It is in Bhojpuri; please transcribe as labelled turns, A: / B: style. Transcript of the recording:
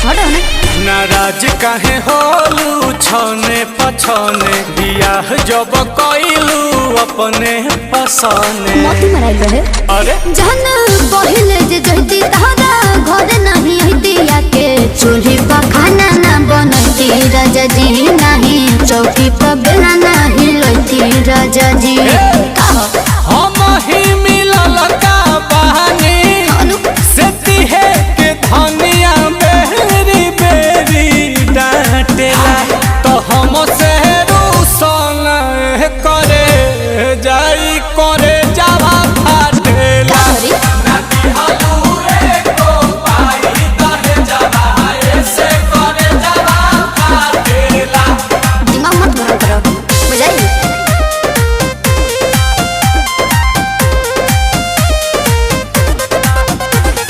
A: हटो ना।
B: नाराज काहे होलू छने पछने बियाह जब कइलू अपने पसने
A: मोती मराइल रहे।
B: अरे
A: जहन पहिले जे